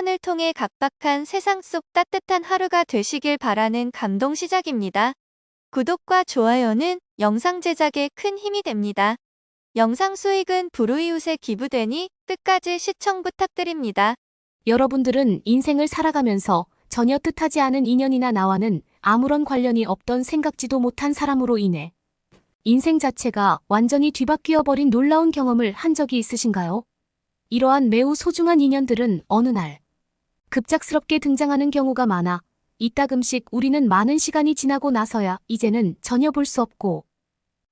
사연을 통해 각박한 세상 속 따뜻한 하루가 되시길 바라는 감동 시작입니다. 구독과 좋아요는 영상 제작에 큰 힘이 됩니다. 영상 수익은 불우이웃에 기부되니 끝까지 시청 부탁드립니다. 여러분들은 인생을 살아가면서 전혀 뜻하지 않은 인연이나 나와는 아무런 관련이 없던 생각지도 못한 사람으로 인해 인생 자체가 완전히 뒤바뀌어 버린 놀라운 경험을 한 적이 있으신가요? 이러한 매우 소중한 인연들은 어느 날 급작스럽게 등장하는 경우가 많아 이따금씩 우리는 많은 시간이 지나고 나서야 이제는 전혀 볼 수 없고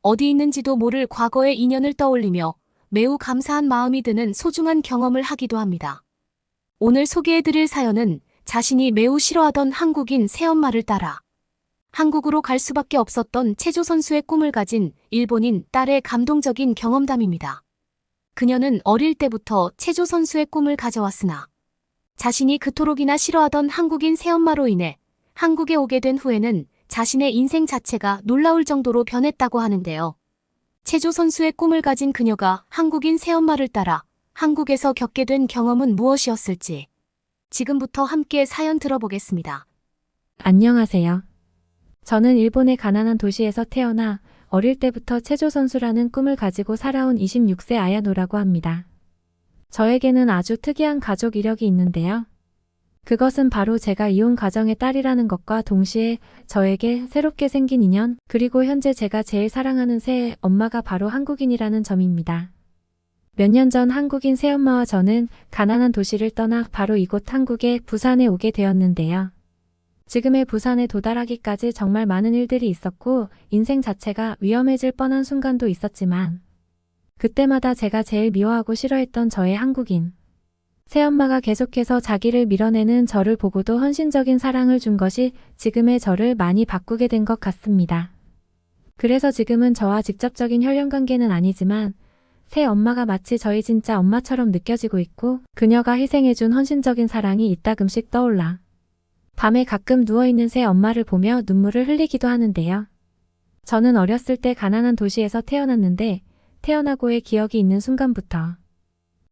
어디 있는지도 모를 과거의 인연을 떠올리며 매우 감사한 마음이 드는 소중한 경험을 하기도 합니다. 오늘 소개해드릴 사연은 자신이 매우 싫어하던 한국인 새엄마를 따라 한국으로 갈 수밖에 없었던 체조 선수의 꿈을 가진 일본인 딸의 감동적인 경험담입니다. 그녀는 어릴 때부터 체조 선수의 꿈을 가져왔으나 자신이 그토록이나 싫어하던 한국인 새엄마로 인해 한국에 오게 된 후에는 자신의 인생 자체가 놀라울 정도로 변했다고 하는데요. 체조 선수의 꿈을 가진 그녀가 한국인 새엄마를 따라 한국에서 겪게 된 경험은 무엇이었을지 지금부터 함께 사연 들어보겠습니다. 안녕하세요. 저는 일본의 가난한 도시에서 태어나 어릴 때부터 체조 선수라는 꿈을 가지고 살아온 26세 아야노라고 합니다. 저에게는 아주 특이한 가족 이력이 있는데요. 그것은 바로 제가 이혼 가정의 딸이라는 것과 동시에 저에게 새롭게 생긴 인연, 그리고 현재 제가 제일 사랑하는 새 엄마가 바로 한국인이라는 점입니다. 몇 년 전 한국인 새엄마와 저는 가난한 도시를 떠나 바로 이곳 한국의 부산에 오게 되었는데요. 지금의 부산에 도달하기까지 정말 많은 일들이 있었고 인생 자체가 위험해질 뻔한 순간도 있었지만 그때마다 제가 제일 미워하고 싫어했던 저의 한국인 새엄마가 계속해서 자기를 밀어내는 저를 보고도 헌신적인 사랑을 준 것이 지금의 저를 많이 바꾸게 된 것 같습니다. 그래서 지금은 저와 직접적인 혈연관계는 아니지만 새 엄마가 마치 저희 진짜 엄마처럼 느껴지고 있고 그녀가 희생해준 헌신적인 사랑이 이따금씩 떠올라 밤에 가끔 누워있는 새 엄마를 보며 눈물을 흘리기도 하는데요. 저는 어렸을 때 가난한 도시에서 태어났는데 태어나고의 기억이 있는 순간부터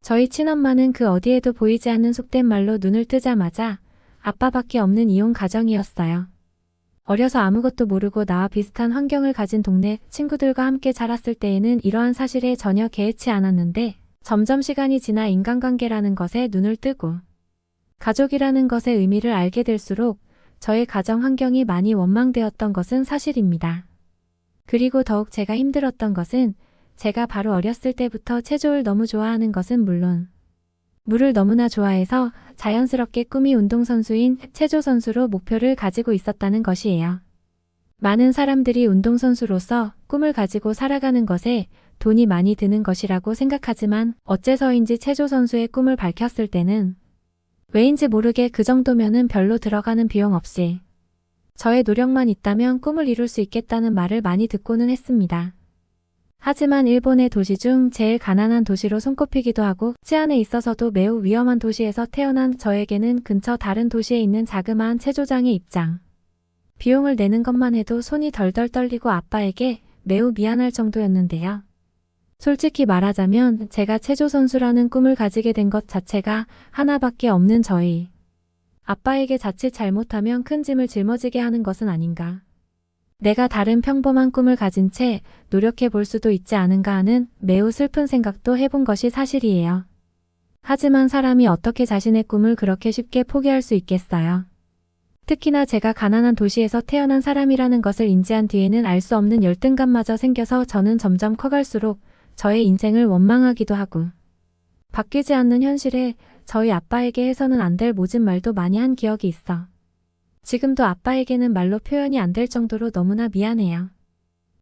저희 친엄마는 그 어디에도 보이지 않는 속된 말로 눈을 뜨자마자 아빠밖에 없는 이혼 가정이었어요. 어려서 아무것도 모르고 나와 비슷한 환경을 가진 동네 친구들과 함께 자랐을 때에는 이러한 사실에 전혀 개의치 않았는데 점점 시간이 지나 인간관계라는 것에 눈을 뜨고 가족이라는 것의 의미를 알게 될수록 저의 가정 환경이 많이 원망되었던 것은 사실입니다. 그리고 더욱 제가 힘들었던 것은 제가 바로 어렸을 때부터 체조를 너무 좋아하는 것은 물론 물을 너무나 좋아해서 자연스럽게 꿈이 운동선수인 체조선수로 목표를 가지고 있었다는 것이에요. 많은 사람들이 운동선수로서 꿈을 가지고 살아가는 것에 돈이 많이 드는 것이라고 생각하지만 어째서인지 체조선수의 꿈을 밝혔을 때는 왜인지 모르게 그 정도면은 별로 들어가는 비용 없이 저의 노력만 있다면 꿈을 이룰 수 있겠다는 말을 많이 듣고는 했습니다. 하지만 일본의 도시 중 제일 가난한 도시로 손꼽히기도 하고 치안에 있어서도 매우 위험한 도시에서 태어난 저에게는 근처 다른 도시에 있는 자그마한 체조장의 입장. 비용을 내는 것만 해도 손이 덜덜 떨리고 아빠에게 매우 미안할 정도였는데요. 솔직히 말하자면 제가 체조 선수라는 꿈을 가지게 된 것 자체가 하나밖에 없는 저희 아빠에게 자칫 잘못하면 큰 짐을 짊어지게 하는 것은 아닌가. 내가 다른 평범한 꿈을 가진 채 노력해 볼 수도 있지 않은가 하는 매우 슬픈 생각도 해본 것이 사실이에요. 하지만 사람이 어떻게 자신의 꿈을 그렇게 쉽게 포기할 수 있겠어요. 특히나 제가 가난한 도시에서 태어난 사람이라는 것을 인지한 뒤에는 알 수 없는 열등감마저 생겨서 저는 점점 커갈수록 저의 인생을 원망하기도 하고 바뀌지 않는 현실에 저희 아빠에게 해서는 안 될 모진 말도 많이 한 기억이 있어. 지금도 아빠에게는 말로 표현이 안 될 정도로 너무나 미안해요.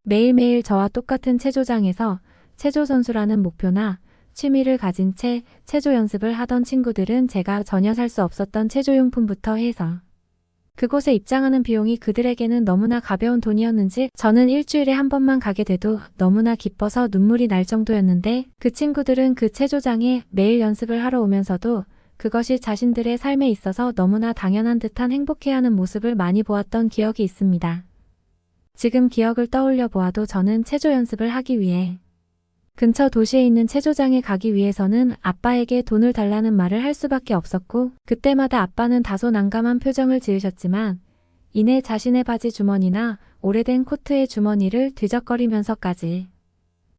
매일매일 저와 똑같은 체조장에서 체조 선수라는 목표나 취미를 가진 채 체조 연습을 하던 친구들은 제가 전혀 살 수 없었던 체조용품부터 해서 그곳에 입장하는 비용이 그들에게는 너무나 가벼운 돈이었는지 저는 일주일에 한 번만 가게 돼도 너무나 기뻐서 눈물이 날 정도였는데 그 친구들은 그 체조장에 매일 연습을 하러 오면서도 그것이 자신들의 삶에 있어서 너무나 당연한 듯한 행복해하는 모습을 많이 보았던 기억이 있습니다. 지금 기억을 떠올려 보아도 저는 체조 연습을 하기 위해 근처 도시에 있는 체조장에 가기 위해서는 아빠에게 돈을 달라는 말을 할 수밖에 없었고 그때마다 아빠는 다소 난감한 표정을 지으셨지만 이내 자신의 바지 주머니나 오래된 코트의 주머니를 뒤적거리면서까지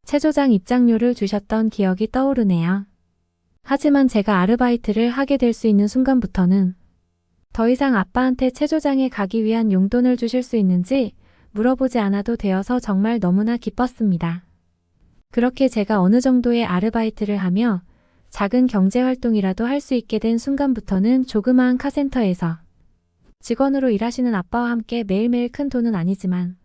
체조장 입장료를 주셨던 기억이 떠오르네요. 하지만 제가 아르바이트를 하게 될 수 있는 순간부터는 더 이상 아빠한테 체조장에 가기 위한 용돈을 주실 수 있는지 물어보지 않아도 되어서 정말 너무나 기뻤습니다. 그렇게 제가 어느 정도의 아르바이트를 하며 작은 경제활동이라도 할 수 있게 된 순간부터는 조그마한 카센터에서 직원으로 일하시는 아빠와 함께 매일매일 큰 돈은 아니지만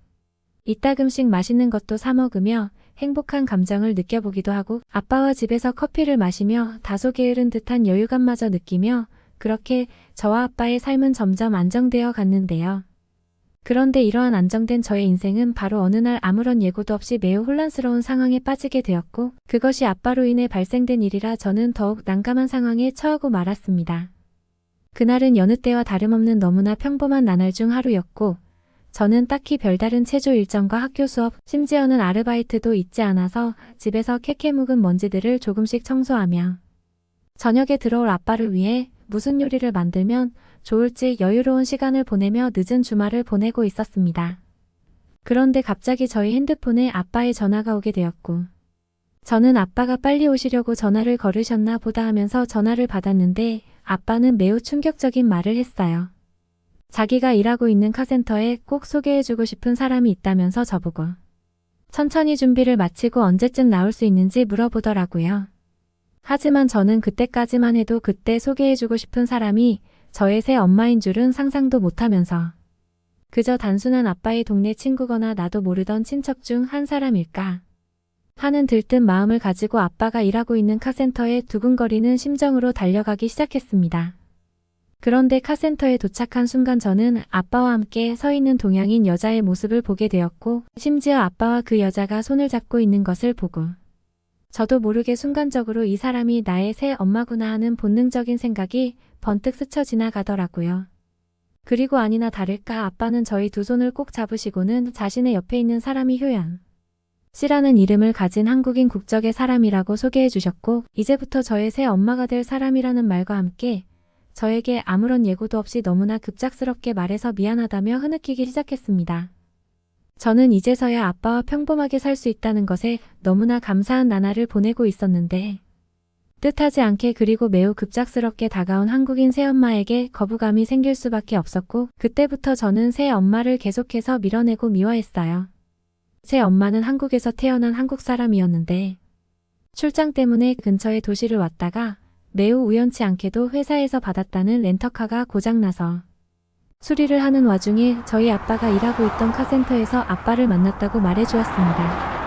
이따금씩 맛있는 것도 사 먹으며 행복한 감정을 느껴보기도 하고 아빠와 집에서 커피를 마시며 다소 게으른 듯한 여유감마저 느끼며 그렇게 저와 아빠의 삶은 점점 안정되어 갔는데요. 그런데 이러한 안정된 저의 인생은 바로 어느 날 아무런 예고도 없이 매우 혼란스러운 상황에 빠지게 되었고 그것이 아빠로 인해 발생된 일이라 저는 더욱 난감한 상황에 처하고 말았습니다. 그날은 여느 때와 다름없는 너무나 평범한 나날 중 하루였고 저는 딱히 별다른 체조 일정과 학교 수업, 심지어는 아르바이트도 있지 않아서 집에서 캐캐 묵은 먼지들을 조금씩 청소하며 저녁에 들어올 아빠를 위해 무슨 요리를 만들면 좋을지 여유로운 시간을 보내며 늦은 주말을 보내고 있었습니다. 그런데 갑자기 저희 핸드폰에 아빠의 전화가 오게 되었고 저는 아빠가 빨리 오시려고 전화를 걸으셨나 보다 하면서 전화를 받았는데 아빠는 매우 충격적인 말을 했어요. 자기가 일하고 있는 카센터에 꼭 소개해주고 싶은 사람이 있다면서 저보고 천천히 준비를 마치고 언제쯤 나올 수 있는지 물어보더라고요. 하지만 저는 그때까지만 해도 그때 소개해주고 싶은 사람이 저의 새 엄마인 줄은 상상도 못하면서 그저 단순한 아빠의 동네 친구거나 나도 모르던 친척 중 한 사람일까 하는 들뜬 마음을 가지고 아빠가 일하고 있는 카센터에 두근거리는 심정으로 달려가기 시작했습니다. 그런데 카센터에 도착한 순간 저는 아빠와 함께 서 있는 동양인 여자의 모습을 보게 되었고 심지어 아빠와 그 여자가 손을 잡고 있는 것을 보고 저도 모르게 순간적으로 이 사람이 나의 새 엄마구나 하는 본능적인 생각이 번뜩 스쳐 지나가더라고요. 그리고 아니나 다를까 아빠는 저희 두 손을 꼭 잡으시고는 자신의 옆에 있는 사람이 효연 씨라는 이름을 가진 한국인 국적의 사람이라고 소개해 주셨고 이제부터 저의 새 엄마가 될 사람이라는 말과 함께 저에게 아무런 예고도 없이 너무나 급작스럽게 말해서 미안하다며 흐느끼기 시작했습니다. 저는 이제서야 아빠와 평범하게 살 수 있다는 것에 너무나 감사한 나날을 보내고 있었는데 뜻하지 않게 그리고 매우 급작스럽게 다가온 한국인 새엄마에게 거부감이 생길 수밖에 없었고 그때부터 저는 새 엄마를 계속해서 밀어내고 미워했어요. 새 엄마는 한국에서 태어난 한국 사람이었는데 출장 때문에 근처의 도시를 왔다가 매우 우연치 않게도 회사에서 받았다는 렌터카가 고장나서 수리를 하는 와중에 저희 아빠가 일하고 있던 카센터에서 아빠를 만났다고 말해주었습니다.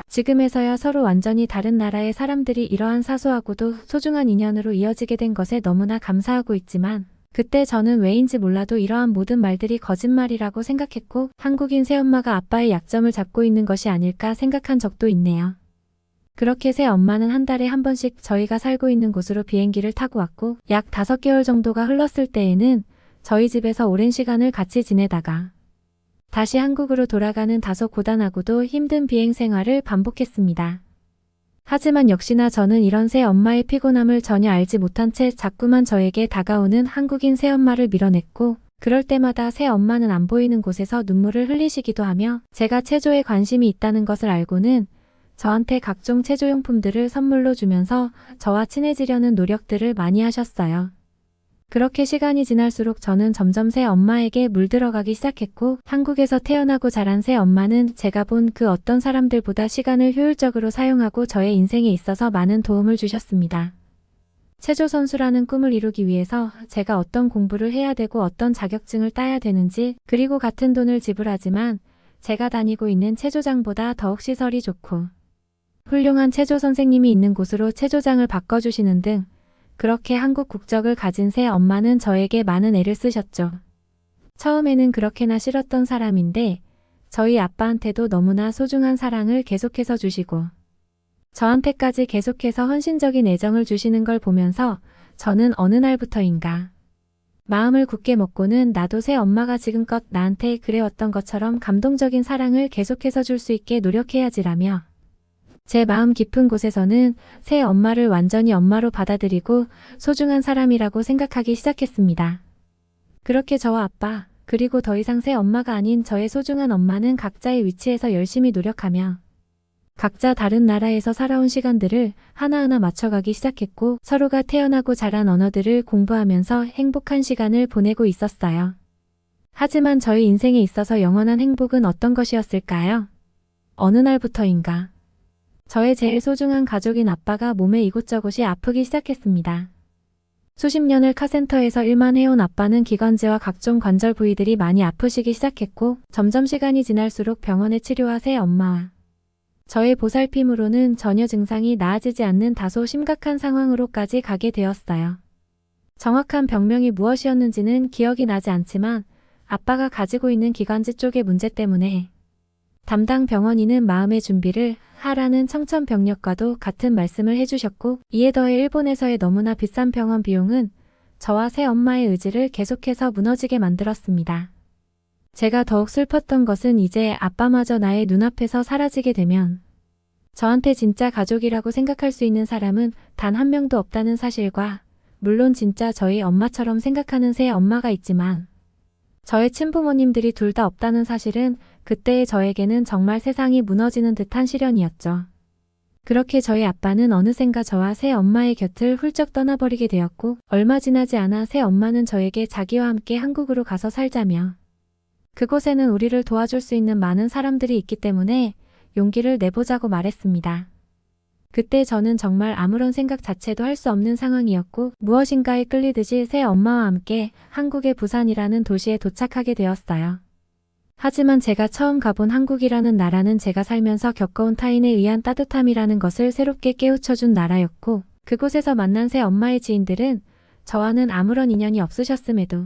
지금에서야 서로 완전히 다른 나라의 사람들이 이러한 사소하고도 소중한 인연으로 이어지게 된 것에 너무나 감사하고 있지만 그때 저는 왜인지 몰라도 이러한 모든 말들이 거짓말이라고 생각했고 한국인 새엄마가 아빠의 약점을 잡고 있는 것이 아닐까 생각한 적도 있네요. 그렇게 새 엄마는 한 달에 한 번씩 저희가 살고 있는 곳으로 비행기를 타고 왔고 약 5개월 정도가 흘렀을 때에는 저희 집에서 오랜 시간을 같이 지내다가 다시 한국으로 돌아가는 다소 고단하고도 힘든 비행 생활을 반복했습니다. 하지만 역시나 저는 이런 새 엄마의 피곤함을 전혀 알지 못한 채 자꾸만 저에게 다가오는 한국인 새 엄마를 밀어냈고 그럴 때마다 새 엄마는 안 보이는 곳에서 눈물을 흘리시기도 하며 제가 체조에 관심이 있다는 것을 알고는 저한테 각종 체조용품들을 선물로 주면서 저와 친해지려는 노력들을 많이 하셨어요. 그렇게 시간이 지날수록 저는 점점 새 엄마에게 물들어가기 시작했고 한국에서 태어나고 자란 새 엄마는 제가 본 그 어떤 사람들보다 시간을 효율적으로 사용하고 저의 인생에 있어서 많은 도움을 주셨습니다. 체조 선수라는 꿈을 이루기 위해서 제가 어떤 공부를 해야 되고 어떤 자격증을 따야 되는지 그리고 같은 돈을 지불하지만 제가 다니고 있는 체조장보다 더욱 시설이 좋고 훌륭한 체조 선생님이 있는 곳으로 체조장을 바꿔주시는 등 그렇게 한국 국적을 가진 새 엄마는 저에게 많은 애를 쓰셨죠. 처음에는 그렇게나 싫었던 사람인데 저희 아빠한테도 너무나 소중한 사랑을 계속해서 주시고 저한테까지 계속해서 헌신적인 애정을 주시는 걸 보면서 저는 어느 날부터인가 마음을 굳게 먹고는 나도 새 엄마가 지금껏 나한테 그래왔던 것처럼 감동적인 사랑을 계속해서 줄 수 있게 노력해야지라며 제 마음 깊은 곳에서는 새 엄마를 완전히 엄마로 받아들이고 소중한 사람이라고 생각하기 시작했습니다. 그렇게 저와 아빠, 그리고 더 이상 새 엄마가 아닌 저의 소중한 엄마는 각자의 위치에서 열심히 노력하며 각자 다른 나라에서 살아온 시간들을 하나하나 맞춰가기 시작했고 서로가 태어나고 자란 언어들을 공부하면서 행복한 시간을 보내고 있었어요. 하지만 저희 인생에 있어서 영원한 행복은 어떤 것이었을까요? 어느 날부터인가 저의 제일 소중한 가족인 아빠가 몸에 이곳저곳이 아프기 시작했습니다. 수십 년을 카센터에서 일만 해온 아빠는 기관지와 각종 관절 부위들이 많이 아프시기 시작했고 점점 시간이 지날수록 병원에 치료와 새 엄마와 저의 보살핌으로는 전혀 증상이 나아지지 않는 다소 심각한 상황으로까지 가게 되었어요. 정확한 병명이 무엇이었는지는 기억이 나지 않지만 아빠가 가지고 있는 기관지 쪽의 문제 때문에 담당 병원인은 마음의 준비를 하라는 청천벽력과도 같은 말씀을 해주셨고 이에 더해 일본에서의 너무나 비싼 병원 비용은 저와 새 엄마의 의지를 계속해서 무너지게 만들었습니다. 제가 더욱 슬펐던 것은 이제 아빠마저 나의 눈앞에서 사라지게 되면 저한테 진짜 가족이라고 생각할 수 있는 사람은 단 한 명도 없다는 사실과 물론 진짜 저희 엄마처럼 생각하는 새 엄마가 있지만 저의 친부모님들이 둘 다 없다는 사실은 그때의 저에게는 정말 세상이 무너지는 듯한 시련이었죠. 그렇게 저희 아빠는 어느샌가 저와 새 엄마의 곁을 훌쩍 떠나버리게 되었고 얼마 지나지 않아 새 엄마는 저에게 자기와 함께 한국으로 가서 살자며 그곳에는 우리를 도와줄 수 있는 많은 사람들이 있기 때문에 용기를 내보자고 말했습니다. 그때 저는 정말 아무런 생각 자체도 할 수 없는 상황이었고 무엇인가에 끌리듯이 새 엄마와 함께 한국의 부산이라는 도시에 도착하게 되었어요. 하지만 제가 처음 가본 한국이라는 나라는 제가 살면서 겪어온 타인에 의한 따뜻함이라는 것을 새롭게 깨우쳐준 나라였고 그곳에서 만난 새 엄마의 지인들은 저와는 아무런 인연이 없으셨음에도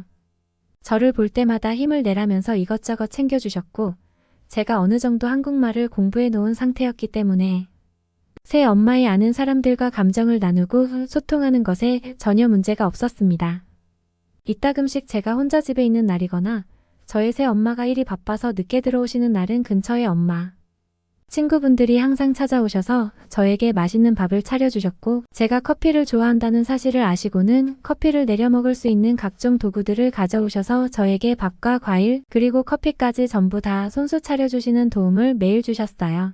저를 볼 때마다 힘을 내라면서 이것저것 챙겨주셨고 제가 어느 정도 한국말을 공부해 놓은 상태였기 때문에 새 엄마의 아는 사람들과 감정을 나누고 소통하는 것에 전혀 문제가 없었습니다. 이따금씩 제가 혼자 집에 있는 날이거나 저의 새 엄마가 일이 바빠서 늦게 들어오시는 날은 근처의 엄마, 친구분들이 항상 찾아오셔서 저에게 맛있는 밥을 차려주셨고 제가 커피를 좋아한다는 사실을 아시고는 커피를 내려 먹을 수 있는 각종 도구들을 가져오셔서 저에게 밥과 과일 그리고 커피까지 전부 다 손수 차려주시는 도움을 매일 주셨어요.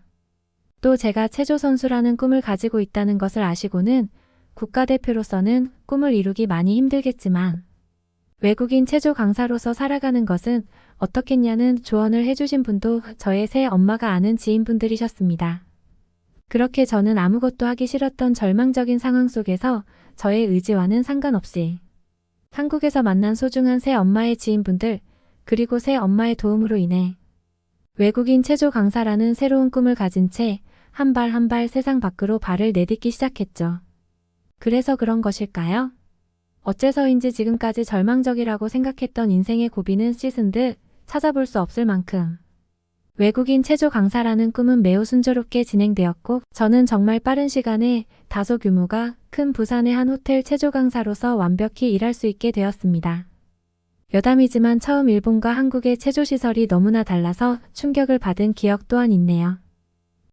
또 제가 체조 선수라는 꿈을 가지고 있다는 것을 아시고는 국가대표로서는 꿈을 이루기 많이 힘들겠지만 외국인 체조 강사로서 살아가는 것은 어떻겠냐는 조언을 해주신 분도 저의 새 엄마가 아는 지인분들이셨습니다. 그렇게 저는 아무것도 하기 싫었던 절망적인 상황 속에서 저의 의지와는 상관없이 한국에서 만난 소중한 새 엄마의 지인분들 그리고 새 엄마의 도움으로 인해 외국인 체조 강사라는 새로운 꿈을 가진 채 한 발 한 발 세상 밖으로 발을 내딛기 시작했죠. 그래서 그런 것일까요? 어째서인지 지금까지 절망적이라고 생각했던 인생의 고비는 씻은 듯 찾아볼 수 없을 만큼 외국인 체조 강사라는 꿈은 매우 순조롭게 진행되었고 저는 정말 빠른 시간에 다소 규모가 큰 부산의 한 호텔 체조 강사로서 완벽히 일할 수 있게 되었습니다. 여담이지만 처음 일본과 한국의 체조시설이 너무나 달라서 충격을 받은 기억 또한 있네요.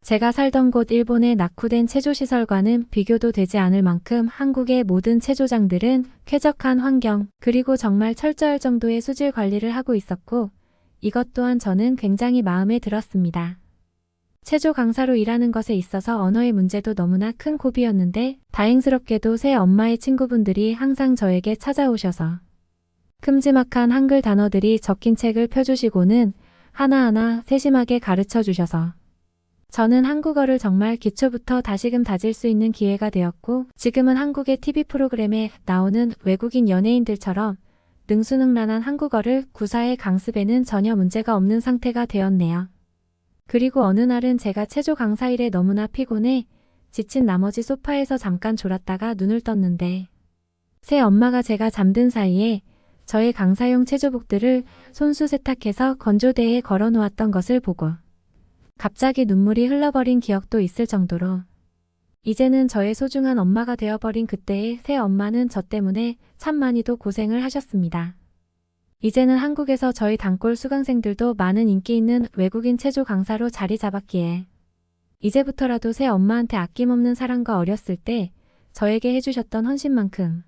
제가 살던 곳 일본의 낙후된 체조시설과는 비교도 되지 않을 만큼 한국의 모든 체조장들은 쾌적한 환경 그리고 정말 철저할 정도의 수질 관리를 하고 있었고 이것 또한 저는 굉장히 마음에 들었습니다. 체조 강사로 일하는 것에 있어서 언어의 문제도 너무나 큰 고비였는데 다행스럽게도 새 엄마의 친구분들이 항상 저에게 찾아오셔서 큼지막한 한글 단어들이 적힌 책을 펴주시고는 하나하나 세심하게 가르쳐 주셔서 저는 한국어를 정말 기초부터 다시금 다질 수 있는 기회가 되었고 지금은 한국의 TV 프로그램에 나오는 외국인 연예인들처럼 능수능란한 한국어를 구사의 강습에는 전혀 문제가 없는 상태가 되었네요. 그리고 어느 날은 제가 체조 강사 일에 너무나 피곤해 지친 나머지 소파에서 잠깐 졸았다가 눈을 떴는데 새 엄마가 제가 잠든 사이에 저의 강사용 체조복들을 손수 세탁해서 건조대에 걸어 놓았던 것을 보고 갑자기 눈물이 흘러버린 기억도 있을 정도로 이제는 저의 소중한 엄마가 되어버린 그때의 새 엄마는 저 때문에 참 많이도 고생을 하셨습니다. 이제는 한국에서 저희 단골 수강생들도 많은 인기 있는 외국인 체조 강사로 자리 잡았기에 이제부터라도 새 엄마한테 아낌없는 사랑과 어렸을 때 저에게 해주셨던 헌신만큼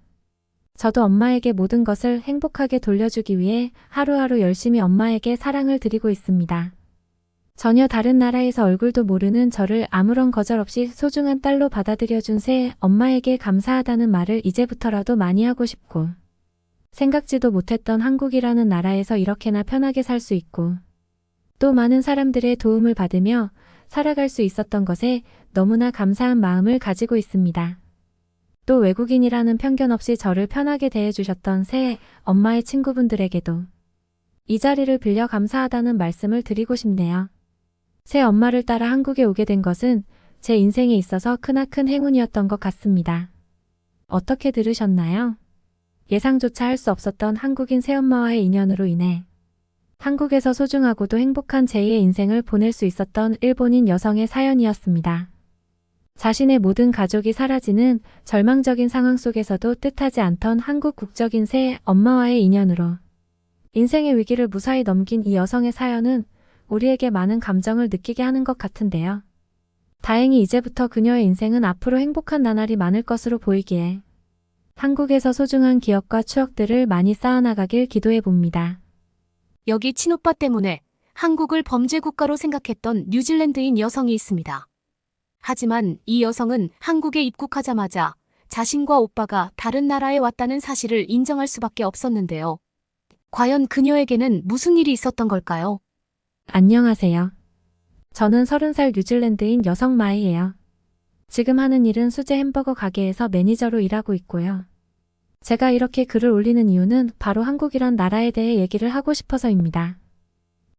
저도 엄마에게 모든 것을 행복하게 돌려주기 위해 하루하루 열심히 엄마에게 사랑을 드리고 있습니다. 전혀 다른 나라에서 얼굴도 모르는 저를 아무런 거절 없이 소중한 딸로 받아들여준 새 엄마에게 감사하다는 말을 이제부터라도 많이 하고 싶고, 생각지도 못했던 한국이라는 나라에서 이렇게나 편하게 살 수 있고, 또 많은 사람들의 도움을 받으며 살아갈 수 있었던 것에 너무나 감사한 마음을 가지고 있습니다. 또 외국인이라는 편견 없이 저를 편하게 대해주셨던 새 엄마의 친구분들에게도 이 자리를 빌려 감사하다는 말씀을 드리고 싶네요. 새 엄마를 따라 한국에 오게 된 것은 제 인생에 있어서 크나큰 행운이었던 것 같습니다. 어떻게 들으셨나요? 예상조차 할 수 없었던 한국인 새엄마와의 인연으로 인해 한국에서 소중하고도 행복한 제2의 인생을 보낼 수 있었던 일본인 여성의 사연이었습니다. 자신의 모든 가족이 사라지는 절망적인 상황 속에서도 뜻하지 않던 한국 국적인 새 엄마와의 인연으로 인생의 위기를 무사히 넘긴 이 여성의 사연은 우리에게 많은 감정을 느끼게 하는 것 같은데요. 다행히 이제부터 그녀의 인생은 앞으로 행복한 나날이 많을 것으로 보이기에 한국에서 소중한 기억과 추억들을 많이 쌓아나가길 기도해 봅니다. 여기 친오빠 때문에 한국을 범죄 국가로 생각했던 뉴질랜드인 여성이 있습니다. 하지만 이 여성은 한국에 입국하자마자 자신과 오빠가 다른 나라에 왔다는 사실을 인정할 수밖에 없었는데요. 과연 그녀에게는 무슨 일이 있었던 걸까요? 안녕하세요. 저는 30살 뉴질랜드인 여성 마이예요. 지금 하는 일은 수제 햄버거 가게에서 매니저로 일하고 있고요. 제가 이렇게 글을 올리는 이유는 바로 한국이란 나라에 대해 얘기를 하고 싶어서입니다.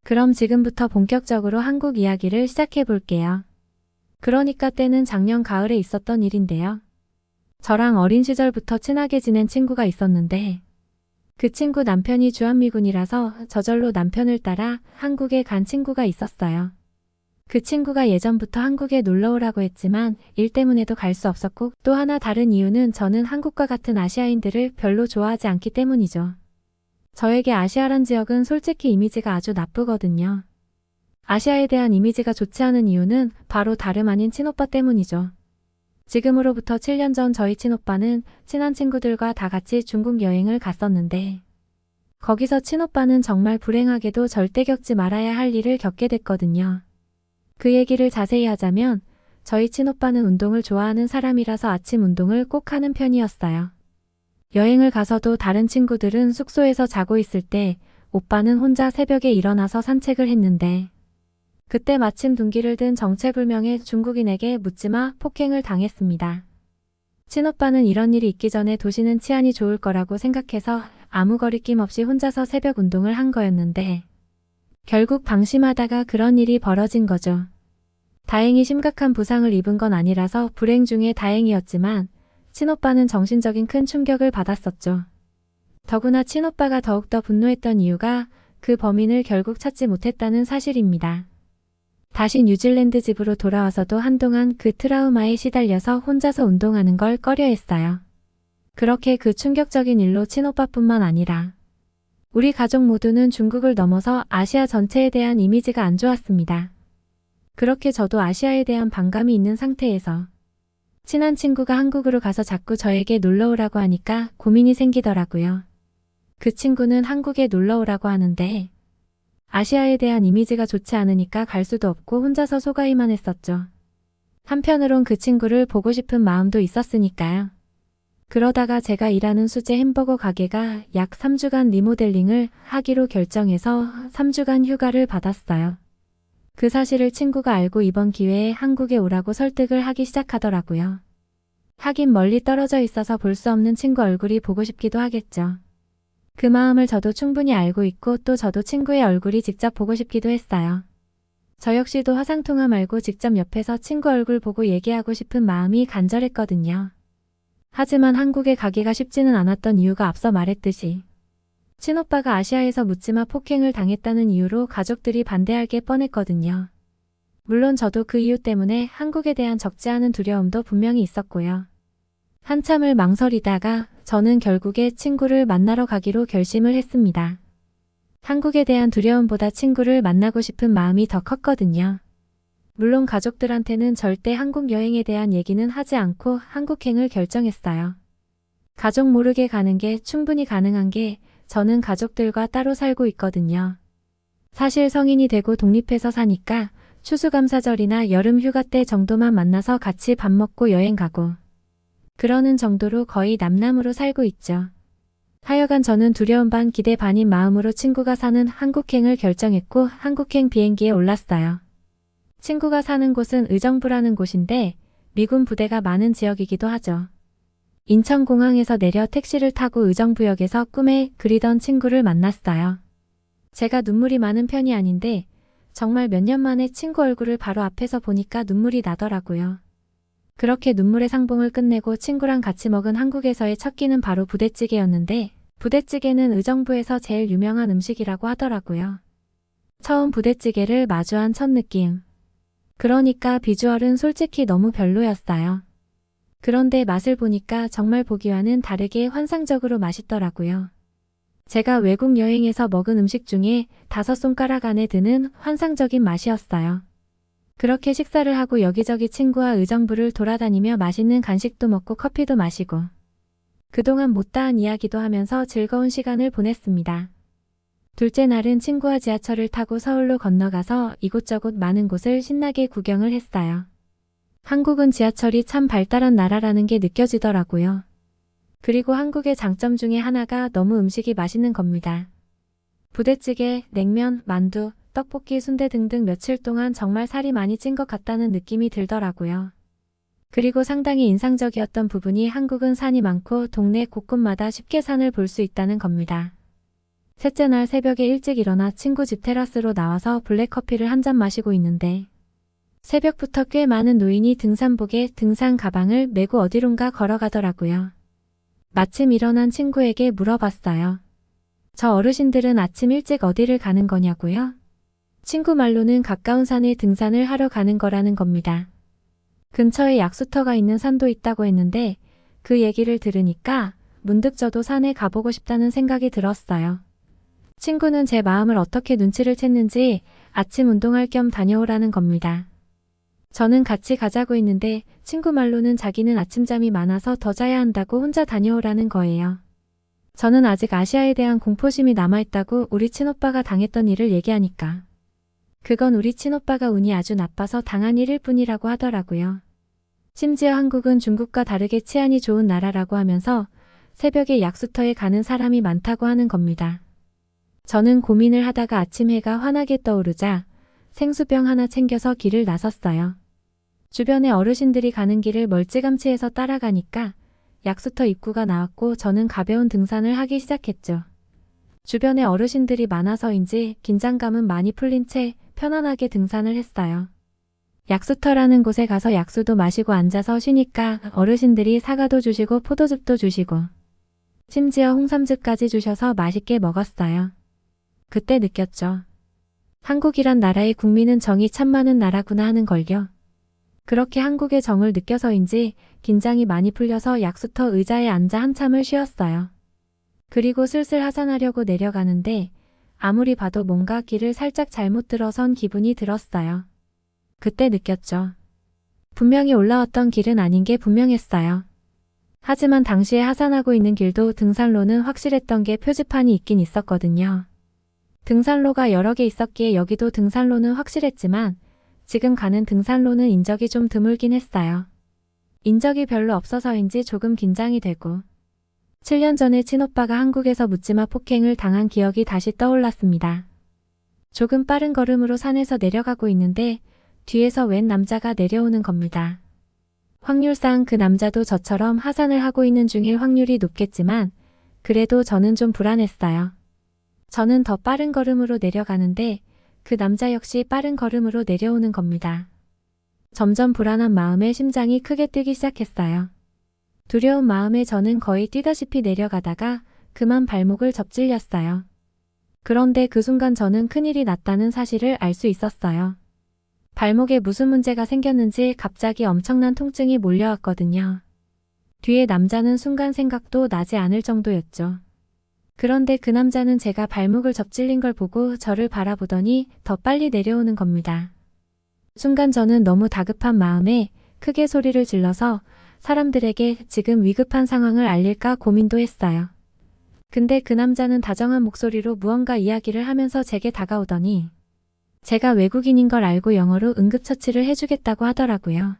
그럼 지금부터 본격적으로 한국 이야기를 시작해 볼게요. 그러니까 때는 작년 가을에 있었던 일인데요. 저랑 어린 시절부터 친하게 지낸 친구가 있었는데 그 친구 남편이 주한미군이라서 저절로 남편을 따라 한국에 간 친구가 있었어요. 그 친구가 예전부터 한국에 놀러 오라고 했지만 일 때문에도 갈 수 없었고 또 하나 다른 이유는 저는 한국과 같은 아시아인들을 별로 좋아하지 않기 때문이죠. 저에게 아시아란 지역은 솔직히 이미지가 아주 나쁘거든요. 아시아에 대한 이미지가 좋지 않은 이유는 바로 다름 아닌 친오빠 때문이죠. 지금으로부터 7년 전 저희 친오빠는 친한 친구들과 다 같이 중국 여행을 갔었는데 거기서 친오빠는 정말 불행하게도 절대 겪지 말아야 할 일을 겪게 됐거든요. 그 얘기를 자세히 하자면 저희 친오빠는 운동을 좋아하는 사람이라서 아침 운동을 꼭 하는 편이었어요. 여행을 가서도 다른 친구들은 숙소에서 자고 있을 때 오빠는 혼자 새벽에 일어나서 산책을 했는데 그때 마침 둔기를 든 정체불명의 중국인에게 묻지마 폭행을 당했습니다. 친오빠는 이런 일이 있기 전에 도시는 치안이 좋을 거라고 생각해서 아무 거리낌 없이 혼자서 새벽 운동을 한 거였는데 결국 방심하다가 그런 일이 벌어진 거죠. 다행히 심각한 부상을 입은 건 아니라서 불행 중에 다행이었지만 친오빠는 정신적인 큰 충격을 받았었죠. 더구나 친오빠가 더욱더 분노했던 이유가 그 범인을 결국 찾지 못했다는 사실입니다. 다시 뉴질랜드 집으로 돌아와서도 한동안 그 트라우마에 시달려서 혼자서 운동하는 걸 꺼려했어요. 그렇게 그 충격적인 일로 친오빠뿐만 아니라 우리 가족 모두는 중국을 넘어서 아시아 전체에 대한 이미지가 안 좋았습니다. 그렇게 저도 아시아에 대한 반감이 있는 상태에서 친한 친구가 한국으로 가서 자꾸 저에게 놀러 오라고 하니까 고민이 생기더라고요. 그 친구는 한국에 놀러 오라고 하는데 아시아에 대한 이미지가 좋지 않으니까 갈 수도 없고 혼자서 속아이만 했었죠. 한편으론 그 친구를 보고 싶은 마음도 있었으니까요. 그러다가 제가 일하는 수제 햄버거 가게가 약 3주간 리모델링을 하기로 결정해서 3주간 휴가를 받았어요. 그 사실을 친구가 알고 이번 기회에 한국에 오라고 설득을 하기 시작하더라고요. 하긴 멀리 떨어져 있어서 볼 수 없는 친구 얼굴이 보고 싶기도 하겠죠. 그 마음을 저도 충분히 알고 있고 또 저도 친구의 얼굴이 직접 보고 싶기도 했어요. 저 역시도 화상통화 말고 직접 옆에서 친구 얼굴 보고 얘기하고 싶은 마음이 간절했거든요. 하지만 한국에 가기가 쉽지는 않았던 이유가 앞서 말했듯이 친오빠가 아시아에서 묻지마 폭행을 당했다는 이유로 가족들이 반대할 게 뻔했거든요. 물론 저도 그 이유 때문에 한국에 대한 적지 않은 두려움도 분명히 있었고요. 한참을 망설이다가 저는 결국에 친구를 만나러 가기로 결심을 했습니다. 한국에 대한 두려움보다 친구를 만나고 싶은 마음이 더 컸거든요. 물론 가족들한테는 절대 한국 여행에 대한 얘기는 하지 않고 한국행을 결정했어요. 가족 모르게 가는 게 충분히 가능한 게 저는 가족들과 따로 살고 있거든요. 사실 성인이 되고 독립해서 사니까 추수감사절이나 여름 휴가 때 정도만 만나서 같이 밥 먹고 여행 가고 그러는 정도로 거의 남남으로 살고 있죠. 하여간 저는 두려움 반 기대 반인 마음으로 친구가 사는 한국행을 결정했고 한국행 비행기에 올랐어요. 친구가 사는 곳은 의정부라는 곳인데 미군 부대가 많은 지역이기도 하죠. 인천공항에서 내려 택시를 타고 의정부역에서 꿈에 그리던 친구를 만났어요. 제가 눈물이 많은 편이 아닌데 정말 몇 년 만에 친구 얼굴을 바로 앞에서 보니까 눈물이 나더라고요. 그렇게 눈물의 상봉을 끝내고 친구랑 같이 먹은 한국에서의 첫 끼는 바로 부대찌개였는데 부대찌개는 의정부에서 제일 유명한 음식이라고 하더라고요. 처음 부대찌개를 마주한 첫 느낌. 그러니까 비주얼은 솔직히 너무 별로였어요. 그런데 맛을 보니까 정말 보기와는 다르게 환상적으로 맛있더라고요. 제가 외국 여행에서 먹은 음식 중에 5손가락 안에 드는 환상적인 맛이었어요. 그렇게 식사를 하고 여기저기 친구와 의정부를 돌아다니며 맛있는 간식도 먹고 커피도 마시고 그동안 못다한 이야기도 하면서 즐거운 시간을 보냈습니다. 둘째 날은 친구와 지하철을 타고 서울로 건너가서 이곳저곳 많은 곳을 신나게 구경을 했어요. 한국은 지하철이 참 발달한 나라라는 게 느껴지더라고요. 그리고 한국의 장점 중에 하나가 너무 음식이 맛있는 겁니다. 부대찌개, 냉면, 만두, 떡볶이, 순대 등등 며칠 동안 정말 살이 많이 찐 것 같다는 느낌이 들더라고요. 그리고 상당히 인상적이었던 부분이 한국은 산이 많고 동네 곳곳마다 쉽게 산을 볼 수 있다는 겁니다. 셋째 날 새벽에 일찍 일어나 친구 집 테라스로 나와서 블랙커피를 한 잔 마시고 있는데 새벽부터 꽤 많은 노인이 등산복에 등산 가방을 메고 어디론가 걸어가더라고요. 마침 일어난 친구에게 물어봤어요. 저 어르신들은 아침 일찍 어디를 가는 거냐고요? 친구 말로는 가까운 산에 등산을 하러 가는 거라는 겁니다. 근처에 약수터가 있는 산도 있다고 했는데 그 얘기를 들으니까 문득 저도 산에 가보고 싶다는 생각이 들었어요. 친구는 제 마음을 어떻게 눈치를 챘는지 아침 운동할 겸 다녀오라는 겁니다. 저는 같이 가자고 했는데 친구 말로는 자기는 아침잠이 많아서 더 자야 한다고 혼자 다녀오라는 거예요. 저는 아직 아시아에 대한 공포심이 남아있다고 우리 친오빠가 당했던 일을 얘기하니까 그건 우리 친오빠가 운이 아주 나빠서 당한 일일 뿐이라고 하더라고요. 심지어 한국은 중국과 다르게 치안이 좋은 나라라고 하면서 새벽에 약수터에 가는 사람이 많다고 하는 겁니다. 저는 고민을 하다가 아침 해가 환하게 떠오르자 생수병 하나 챙겨서 길을 나섰어요. 주변에 어르신들이 가는 길을 멀찌감치 해서 따라가니까 약수터 입구가 나왔고 저는 가벼운 등산을 하기 시작했죠. 주변에 어르신들이 많아서인지 긴장감은 많이 풀린 채 편안하게 등산을 했어요. 약수터라는 곳에 가서 약수도 마시고 앉아서 쉬니까 어르신들이 사과도 주시고 포도즙도 주시고 심지어 홍삼즙까지 주셔서 맛있게 먹었어요. 그때 느꼈죠. 한국이란 나라의 국민은 정이 참 많은 나라구나 하는 걸요. 그렇게 한국의 정을 느껴서인지 긴장이 많이 풀려서 약수터 의자에 앉아 한참을 쉬었어요. 그리고 슬슬 하산하려고 내려가는데 아무리 봐도 뭔가 길을 살짝 잘못 들어선 기분이 들었어요. 그때 느꼈죠. 분명히 올라왔던 길은 아닌 게 분명했어요. 하지만 당시에 하산하고 있는 길도 등산로는 확실했던 게 표지판이 있긴 있었거든요. 등산로가 여러 개 있었기에 여기도 등산로는 확실했지만 지금 가는 등산로는 인적이 좀 드물긴 했어요. 인적이 별로 없어서인지 조금 긴장이 되고 7년 전에 친오빠가 한국에서 묻지마 폭행을 당한 기억이 다시 떠올랐습니다. 조금 빠른 걸음으로 산에서 내려가고 있는데 뒤에서 웬 남자가 내려오는 겁니다. 확률상 그 남자도 저처럼 하산을 하고 있는 중일 확률이 높겠지만 그래도 저는 좀 불안했어요. 저는 더 빠른 걸음으로 내려가는데 그 남자 역시 빠른 걸음으로 내려오는 겁니다. 점점 불안한 마음에 심장이 크게 뛰기 시작했어요. 두려운 마음에 저는 거의 뛰다시피 내려가다가 그만 발목을 접질렸어요. 그런데 그 순간 저는 큰일이 났다는 사실을 알 수 있었어요. 발목에 무슨 문제가 생겼는지 갑자기 엄청난 통증이 몰려왔거든요. 뒤에 남자는 순간 생각도 나지 않을 정도였죠. 그런데 그 남자는 제가 발목을 접질린 걸 보고 저를 바라보더니 더 빨리 내려오는 겁니다. 순간 저는 너무 다급한 마음에 크게 소리를 질러서 사람들에게 지금 위급한 상황을 알릴까 고민도 했어요. 근데 그 남자는 다정한 목소리로 무언가 이야기를 하면서 제게 다가오더니 제가 외국인인 걸 알고 영어로 응급처치를 해주겠다고 하더라고요.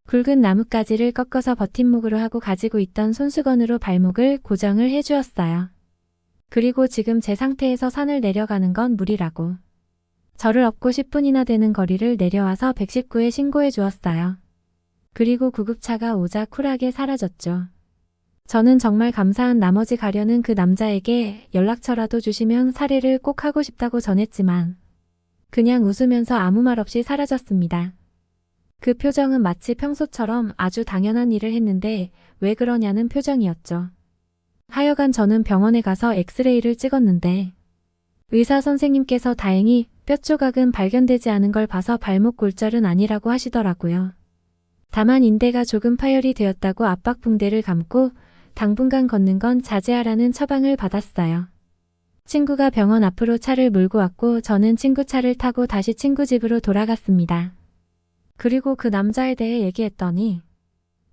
굵은 나뭇가지를 꺾어서 버팀목으로 하고 가지고 있던 손수건으로 발목을 고정을 해주었어요. 그리고 지금 제 상태에서 산을 내려가는 건 무리라고. 저를 업고 10분이나 되는 거리를 내려와서 119에 신고해 주었어요. 그리고 구급차가 오자 쿨하게 사라졌죠. 저는 정말 감사한 나머지 가려는 그 남자에게 연락처라도 주시면 사례를 꼭 하고 싶다고 전했지만 그냥 웃으면서 아무 말 없이 사라졌습니다. 그 표정은 마치 평소처럼 아주 당연한 일을 했는데 왜 그러냐는 표정이었죠. 하여간 저는 병원에 가서 엑스레이를 찍었는데 의사 선생님께서 다행히 뼈 조각은 발견되지 않은 걸 봐서 발목 골절은 아니라고 하시더라고요. 다만 인대가 조금 파열이 되었다고 압박붕대를 감고 당분간 걷는 건 자제하라는 처방을 받았어요. 친구가 병원 앞으로 차를 몰고 왔고 저는 친구 차를 타고 다시 친구 집으로 돌아갔습니다. 그리고 그 남자에 대해 얘기했더니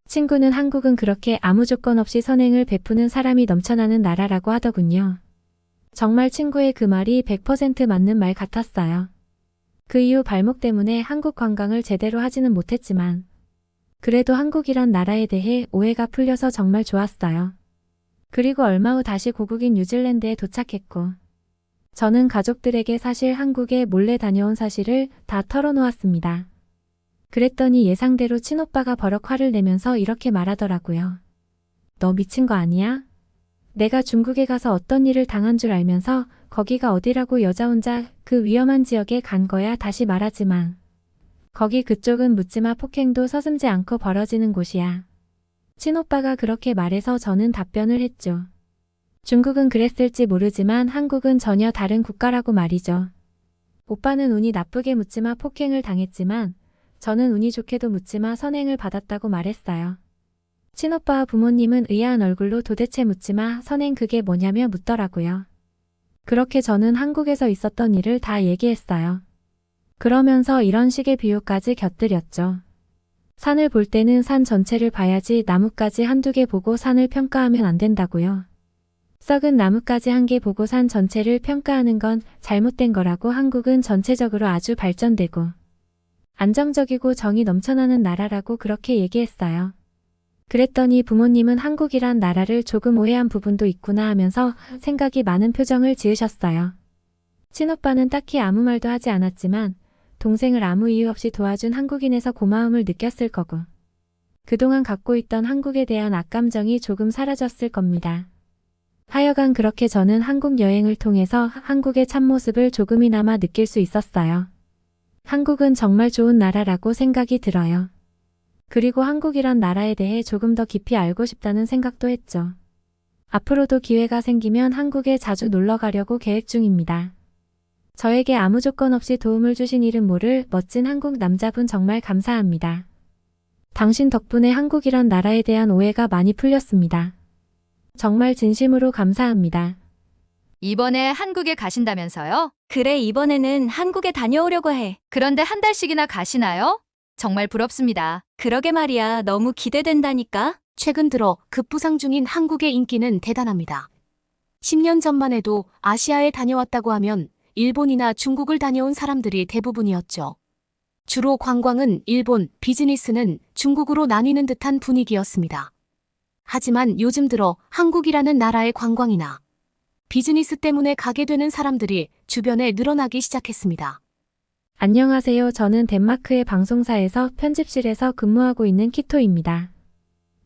친구는 한국은 그렇게 아무 조건 없이 선행을 베푸는 사람이 넘쳐나는 나라라고 하더군요. 정말 친구의 그 말이 100% 맞는 말 같았어요. 그 이후 발목 때문에 한국 관광을 제대로 하지는 못했지만 그래도 한국이란 나라에 대해 오해가 풀려서 정말 좋았어요. 그리고 얼마 후 다시 고국인 뉴질랜드에 도착했고 저는 가족들에게 사실 한국에 몰래 다녀온 사실을 다 털어놓았습니다. 그랬더니 예상대로 친오빠가 버럭 화를 내면서 이렇게 말하더라고요. 너 미친 거 아니야? 내가 중국에 가서 어떤 일을 당한 줄 알면서 거기가 어디라고 여자 혼자 그 위험한 지역에 간 거야. 다시 말하지만 거기 그쪽은 묻지마 폭행도 서슴지 않고 벌어지는 곳이야. 친오빠가 그렇게 말해서 저는 답변을 했죠. 중국은 그랬을지 모르지만 한국은 전혀 다른 국가라고 말이죠. 오빠는 운이 나쁘게 묻지마 폭행을 당했지만 저는 운이 좋게도 묻지마 선행을 받았다고 말했어요. 친오빠와 부모님은 의아한 얼굴로 도대체 묻지마 선행 그게 뭐냐며 묻더라고요. 그렇게 저는 한국에서 있었던 일을 다 얘기했어요. 그러면서 이런 식의 비유까지 곁들였죠. 산을 볼 때는 산 전체를 봐야지 나뭇가지 한두 개 보고 산을 평가하면 안 된다고요. 썩은 나뭇가지 한 개 보고 산 전체를 평가하는 건 잘못된 거라고. 한국은 전체적으로 아주 발전되고 안정적이고 정이 넘쳐나는 나라라고 그렇게 얘기했어요. 그랬더니 부모님은 한국이란 나라를 조금 오해한 부분도 있구나 하면서 생각이 많은 표정을 지으셨어요. 친오빠는 딱히 아무 말도 하지 않았지만 동생을 아무 이유 없이 도와준 한국인에서 고마움을 느꼈을 거고 그동안 갖고 있던 한국에 대한 악감정이 조금 사라졌을 겁니다. 하여간 그렇게 저는 한국 여행을 통해서 한국의 참모습을 조금이나마 느낄 수 있었어요. 한국은 정말 좋은 나라라고 생각이 들어요. 그리고 한국이란 나라에 대해 조금 더 깊이 알고 싶다는 생각도 했죠. 앞으로도 기회가 생기면 한국에 자주 놀러 가려고 계획 중입니다. 저에게 아무 조건 없이 도움을 주신 이름 모를 멋진 한국 남자분 정말 감사합니다. 당신 덕분에 한국이란 나라에 대한 오해가 많이 풀렸습니다. 정말 진심으로 감사합니다. 이번에 한국에 가신다면서요? 그래, 이번에는 한국에 다녀오려고 해. 그런데 한 달씩이나 가시나요? 정말 부럽습니다. 그러게 말이야. 너무 기대된다니까. 최근 들어 급부상 중인 한국의 인기는 대단합니다. 10년 전만 해도 아시아에 다녀왔다고 하면 일본이나 중국을 다녀온 사람들이 대부분이었죠. 주로 관광은 일본, 비즈니스는 중국으로 나뉘는 듯한 분위기였습니다. 하지만 요즘 들어 한국이라는 나라의 관광이나 비즈니스 때문에 가게 되는 사람들이 주변에 늘어나기 시작했습니다. 안녕하세요. 저는 덴마크의 방송사에서 편집실에서 근무하고 있는 키토입니다.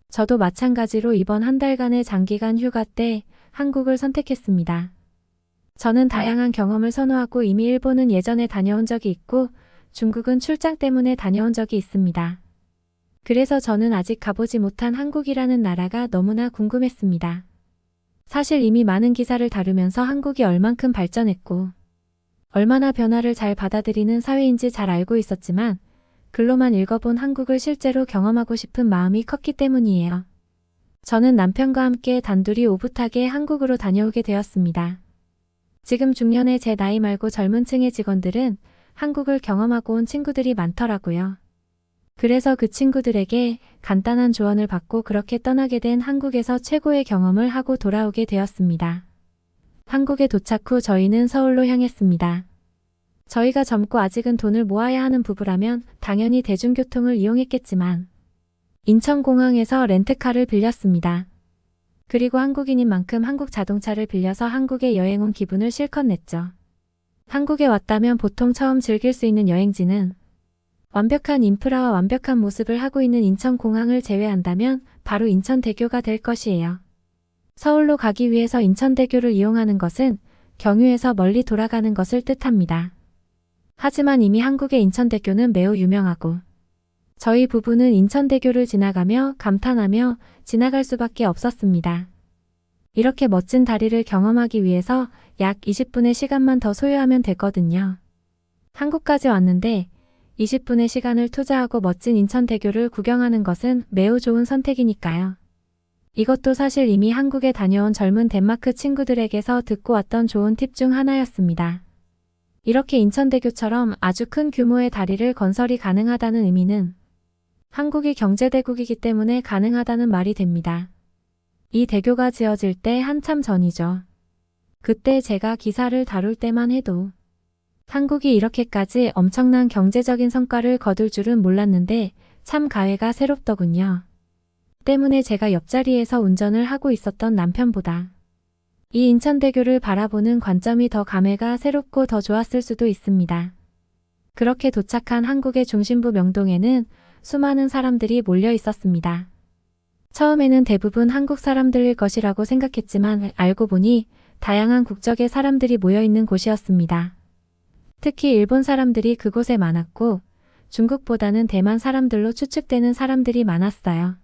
저도 마찬가지로 이번 한 달간의 장기간 휴가 때 한국을 선택했습니다. 저는 다양한 경험을 선호하고 이미 일본은 예전에 다녀온 적이 있고 중국은 출장 때문에 다녀온 적이 있습니다. 그래서 저는 아직 가보지 못한 한국이라는 나라가 너무나 궁금했습니다. 사실 이미 많은 기사를 다루면서 한국이 얼만큼 발전했고 얼마나 변화를 잘 받아들이는 사회인지 잘 알고 있었지만 글로만 읽어본 한국을 실제로 경험하고 싶은 마음이 컸기 때문이에요. 저는 남편과 함께 단둘이 오붓하게 한국으로 다녀오게 되었습니다. 지금 중년의 제 나이 말고 젊은 층의 직원들은 한국을 경험하고 온 친구들이 많더라고요. 그래서 그 친구들에게 간단한 조언을 받고 그렇게 떠나게 된 한국에서 최고의 경험을 하고 돌아오게 되었습니다. 한국에 도착 후 저희는 서울로 향했습니다. 저희가 젊고 아직은 돈을 모아야 하는 부부라면 당연히 대중교통을 이용했겠지만 인천공항에서 렌트카를 빌렸습니다. 그리고 한국인인 만큼 한국 자동차를 빌려서 한국에 여행 온 기분을 실컷 냈죠. 한국에 왔다면 보통 처음 즐길 수 있는 여행지는 완벽한 인프라와 완벽한 모습을 하고 있는 인천공항을 제외한다면 바로 인천대교가 될 것이에요. 서울로 가기 위해서 인천대교를 이용하는 것은 경유해서 멀리 돌아가는 것을 뜻합니다. 하지만 이미 한국의 인천대교는 매우 유명하고 저희 부부는 인천대교를 지나가며 감탄하며 지나갈 수밖에 없었습니다. 이렇게 멋진 다리를 경험하기 위해서 약 20분의 시간만 더 소요하면 되거든요. 한국까지 왔는데 20분의 시간을 투자하고 멋진 인천대교를 구경하는 것은 매우 좋은 선택이니까요. 이것도 사실 이미 한국에 다녀온 젊은 덴마크 친구들에게서 듣고 왔던 좋은 팁 중 하나였습니다. 이렇게 인천대교처럼 아주 큰 규모의 다리를 건설이 가능하다는 의미는 한국이 경제대국이기 때문에 가능하다는 말이 됩니다. 이 대교가 지어질 때 한참 전이죠. 그때 제가 기사를 다룰 때만 해도 한국이 이렇게까지 엄청난 경제적인 성과를 거둘 줄은 몰랐는데 참 가회가 새롭더군요. 때문에 제가 옆자리에서 운전을 하고 있었던 남편보다 이 인천대교를 바라보는 관점이 더 감회가 새롭고 더 좋았을 수도 있습니다. 그렇게 도착한 한국의 중심부 명동에는 수많은 사람들이 몰려 있었습니다. 처음에는 대부분 한국 사람들일 것이라고 생각했지만 알고 보니 다양한 국적의 사람들이 모여 있는 곳이었습니다. 특히 일본 사람들이 그곳에 많았고 중국보다는 대만 사람들로 추측되는 사람들이 많았어요.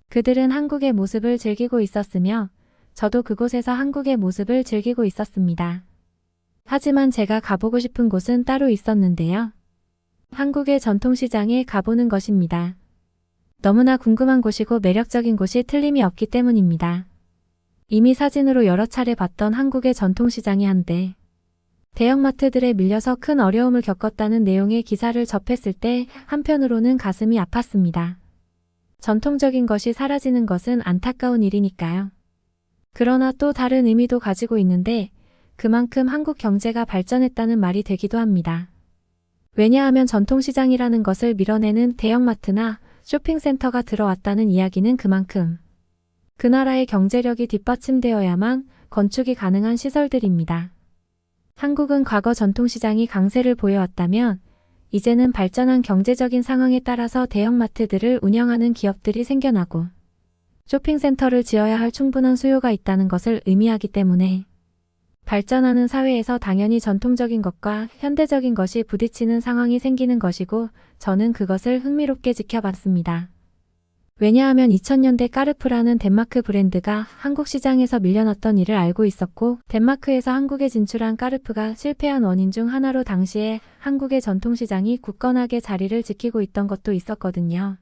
그들은 한국의 모습을 즐기고 있었으며 저도 그곳에서 한국의 모습을 즐기고 있었습니다. 하지만 제가 가보고 싶은 곳은 따로 있었는데요. 한국의 전통시장에 가보는 것입니다. 너무나 궁금한 곳이고 매력적인 곳이 틀림이 없기 때문입니다. 이미 사진으로 여러 차례 봤던 한국의 전통시장이 한데 대형마트들에 밀려서 큰 어려움을 겪었다는 내용의 기사를 접했을 때 한편으로는 가슴이 아팠습니다. 전통적인 것이 사라지는 것은 안타까운 일이니까요. 그러나 또 다른 의미도 가지고 있는데 그만큼 한국 경제가 발전했다는 말이 되기도 합니다. 왜냐하면 전통시장이라는 것을 밀어내는 대형마트나 쇼핑센터가 들어왔다는 이야기는 그만큼 그 나라의 경제력이 뒷받침되어야만 건축이 가능한 시설들입니다. 한국은 과거 전통시장이 강세를 보여왔다면 이제는 발전한 경제적인 상황에 따라서 대형마트들을 운영하는 기업들이 생겨나고 쇼핑센터를 지어야 할 충분한 수요가 있다는 것을 의미하기 때문에 발전하는 사회에서 당연히 전통적인 것과 현대적인 것이 부딪히는 상황이 생기는 것이고 저는 그것을 흥미롭게 지켜봤습니다. 왜냐하면 2000년대 까르프라는 덴마크 브랜드가 한국 시장에서 밀려났던 일을 알고 있었고 덴마크에서 한국에 진출한 까르프가 실패한 원인 중 하나로 당시에 한국의 전통시장이 굳건하게 자리를 지키고 있던 것도 있었거든요.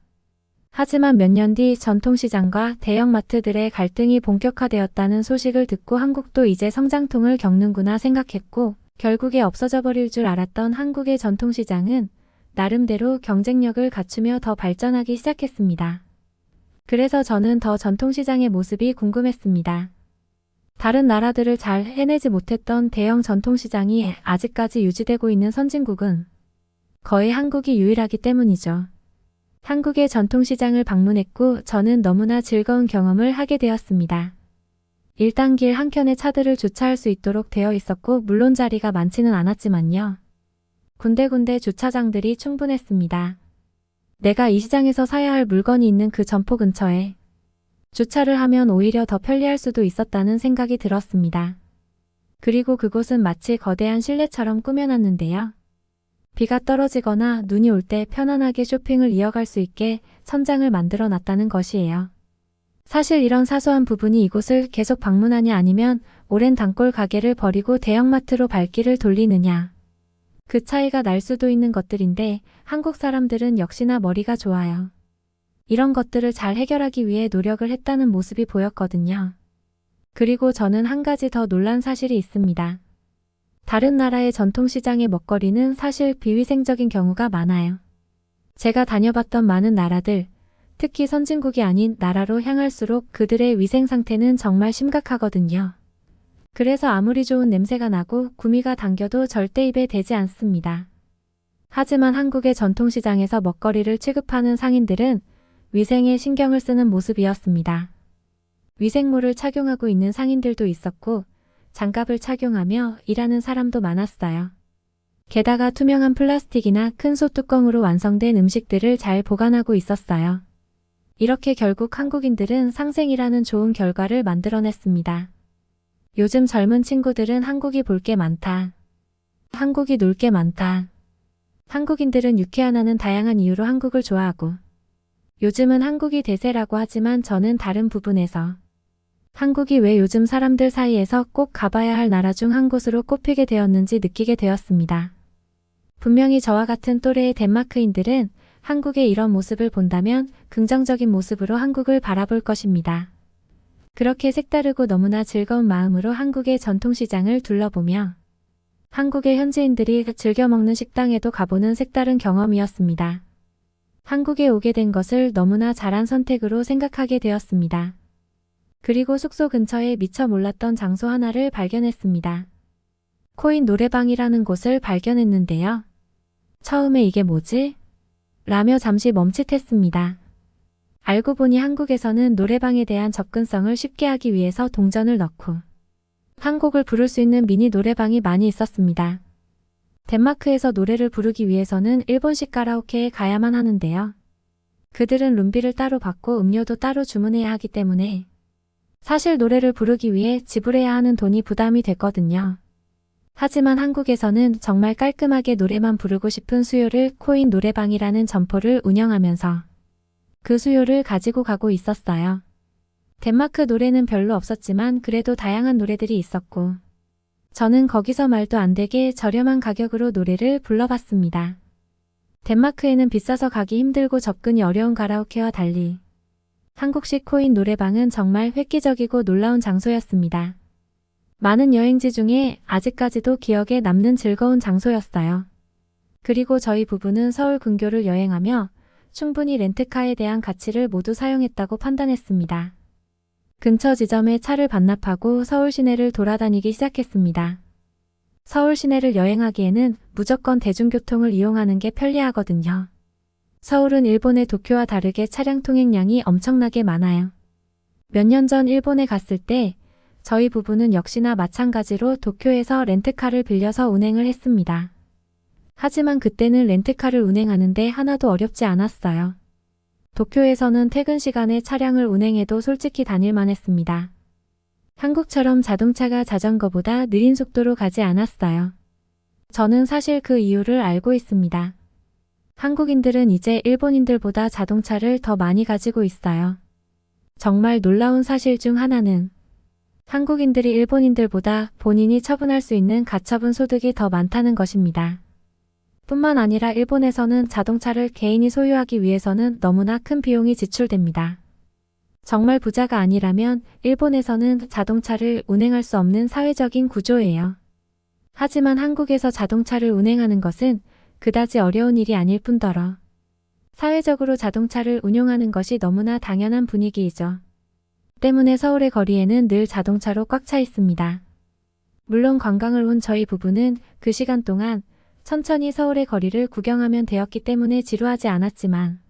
하지만 몇 년 뒤 전통시장과 대형마트들의 갈등이 본격화되었다는 소식을 듣고 한국도 이제 성장통을 겪는구나 생각했고 결국에 없어져 버릴 줄 알았던 한국의 전통시장은 나름대로 경쟁력을 갖추며 더 발전하기 시작했습니다. 그래서 저는 더 전통시장의 모습이 궁금했습니다. 다른 나라들을 잘 해내지 못했던 대형 전통시장이 아직까지 유지되고 있는 선진국은 거의 한국이 유일하기 때문이죠. 한국의 전통시장을 방문했고 저는 너무나 즐거운 경험을 하게 되었습니다. 일단 길 한켠에 차들을 주차할 수 있도록 되어 있었고 물론 자리가 많지는 않았지만요. 군데군데 주차장들이 충분했습니다. 내가 이 시장에서 사야 할 물건이 있는 그 점포 근처에 주차를 하면 오히려 더 편리할 수도 있었다는 생각이 들었습니다. 그리고 그곳은 마치 거대한 실내처럼 꾸며놨는데요. 비가 떨어지거나 눈이 올 때 편안하게 쇼핑을 이어갈 수 있게 천장을 만들어 놨다는 것이에요. 사실 이런 사소한 부분이 이곳을 계속 방문하냐 아니면 오랜 단골 가게를 버리고 대형마트로 발길을 돌리느냐. 그 차이가 날 수도 있는 것들인데 한국 사람들은 역시나 머리가 좋아요. 이런 것들을 잘 해결하기 위해 노력을 했다는 모습이 보였거든요. 그리고 저는 한 가지 더 놀란 사실이 있습니다. 다른 나라의 전통시장의 먹거리는 사실 비위생적인 경우가 많아요. 제가 다녀봤던 많은 나라들, 특히 선진국이 아닌 나라로 향할수록 그들의 위생 상태는 정말 심각하거든요. 그래서 아무리 좋은 냄새가 나고 구미가 당겨도 절대 입에 대지 않습니다. 하지만 한국의 전통시장에서 먹거리를 취급하는 상인들은 위생에 신경을 쓰는 모습이었습니다. 위생모를 착용하고 있는 상인들도 있었고 장갑을 착용하며 일하는 사람도 많았어요. 게다가 투명한 플라스틱이나 큰 소뚜껑으로 완성된 음식들을 잘 보관하고 있었어요. 이렇게 결국 한국인들은 상생이라는 좋은 결과를 만들어냈습니다. 요즘 젊은 친구들은 한국이 볼 게 많다. 한국이 놀 게 많다. 한국인들은 유쾌한 다양한 이유로 한국을 좋아하고 요즘은 한국이 대세라고 하지만 저는 다른 부분에서 한국이 왜 요즘 사람들 사이에서 꼭 가봐야 할 나라 중 한 곳으로 꼽히게 되었는지 느끼게 되었습니다. 분명히 저와 같은 또래의 덴마크인들은 한국의 이런 모습을 본다면 긍정적인 모습으로 한국을 바라볼 것입니다. 그렇게 색다르고 너무나 즐거운 마음으로 한국의 전통시장을 둘러보며 한국의 현지인들이 즐겨 먹는 식당에도 가보는 색다른 경험이었습니다. 한국에 오게 된 것을 너무나 잘한 선택으로 생각하게 되었습니다. 그리고 숙소 근처에 미처 몰랐던 장소 하나를 발견했습니다. 코인 노래방이라는 곳을 발견했는데요. 처음에 이게 뭐지? 라며 잠시 멈칫했습니다. 알고 보니 한국에서는 노래방에 대한 접근성을 쉽게 하기 위해서 동전을 넣고 한 곡을 부를 수 있는 미니 노래방이 많이 있었습니다. 덴마크에서 노래를 부르기 위해서는 일본식 카라오케에 가야만 하는데요. 그들은 룸비를 따로 받고 음료도 따로 주문해야 하기 때문에 사실 노래를 부르기 위해 지불해야 하는 돈이 부담이 됐거든요. 하지만 한국에서는 정말 깔끔하게 노래만 부르고 싶은 수요를 코인 노래방이라는 점포를 운영하면서 그 수요를 가지고 가고 있었어요. 덴마크 노래는 별로 없었지만 그래도 다양한 노래들이 있었고 저는 거기서 말도 안 되게 저렴한 가격으로 노래를 불러봤습니다. 덴마크에는 비싸서 가기 힘들고 접근이 어려운 가라오케와 달리 한국식 코인 노래방은 정말 획기적이고 놀라운 장소였습니다. 많은 여행지 중에 아직까지도 기억에 남는 즐거운 장소였어요. 그리고 저희 부부는 서울 근교를 여행하며 충분히 렌트카에 대한 가치를 모두 사용했다고 판단했습니다. 근처 지점에 차를 반납하고 서울 시내를 돌아다니기 시작했습니다. 서울 시내를 여행하기에는 무조건 대중교통을 이용하는 게 편리하거든요. 서울은 일본의 도쿄와 다르게 차량 통행량이 엄청나게 많아요. 몇 년 전 일본에 갔을 때 저희 부부는 역시나 마찬가지로 도쿄에서 렌트카를 빌려서 운행을 했습니다. 하지만 그때는 렌트카를 운행하는데 하나도 어렵지 않았어요. 도쿄에서는 퇴근 시간에 차량을 운행해도 솔직히 다닐만 했습니다. 한국처럼 자동차가 자전거보다 느린 속도로 가지 않았어요. 저는 사실 그 이유를 알고 있습니다. 한국인들은 이제 일본인들보다 자동차를 더 많이 가지고 있어요. 정말 놀라운 사실 중 하나는 한국인들이 일본인들보다 본인이 처분할 수 있는 가처분 소득이 더 많다는 것입니다. 뿐만 아니라 일본에서는 자동차를 개인이 소유하기 위해서는 너무나 큰 비용이 지출됩니다. 정말 부자가 아니라면 일본에서는 자동차를 운행할 수 없는 사회적인 구조예요. 하지만 한국에서 자동차를 운행하는 것은 그다지 어려운 일이 아닐 뿐더러 사회적으로 자동차를 운용하는 것이 너무나 당연한 분위기이죠. 때문에 서울의 거리에는 늘 자동차로 꽉 차 있습니다. 물론 관광을 온 저희 부부는 그 시간 동안 천천히 서울의 거리를 구경하면 되었기 때문에 지루하지 않았지만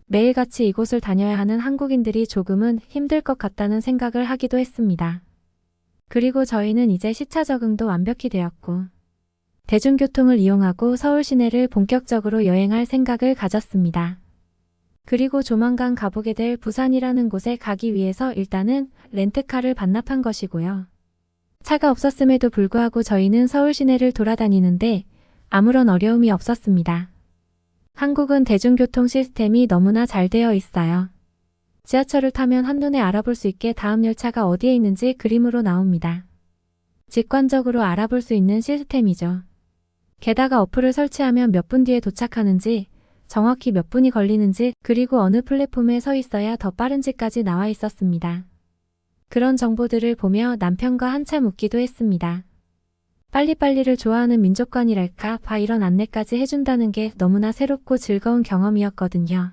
매일같이 이곳을 다녀야 하는 한국인들이 조금은 힘들 것 같다는 생각을 하기도 했습니다. 그리고 저희는 이제 시차 적응도 완벽히 되었고 대중교통을 이용하고 서울 시내를 본격적으로 여행할 생각을 가졌습니다. 그리고 조만간 가보게 될 부산이라는 곳에 가기 위해서 일단은 렌트카를 반납한 것이고요. 차가 없었음에도 불구하고 저희는 서울 시내를 돌아다니는데 아무런 어려움이 없었습니다. 한국은 대중교통 시스템이 너무나 잘 되어 있어요. 지하철을 타면 한눈에 알아볼 수 있게 다음 열차가 어디에 있는지 그림으로 나옵니다. 직관적으로 알아볼 수 있는 시스템이죠. 게다가 어플을 설치하면 몇 분 뒤에 도착하는지, 정확히 몇 분이 걸리는지, 그리고 어느 플랫폼에 서 있어야 더 빠른지까지 나와 있었습니다. 그런 정보들을 보며 남편과 한참 웃기도 했습니다. 빨리빨리를 좋아하는 민족관이랄까 봐 이런 안내까지 해준다는 게 너무나 새롭고 즐거운 경험이었거든요.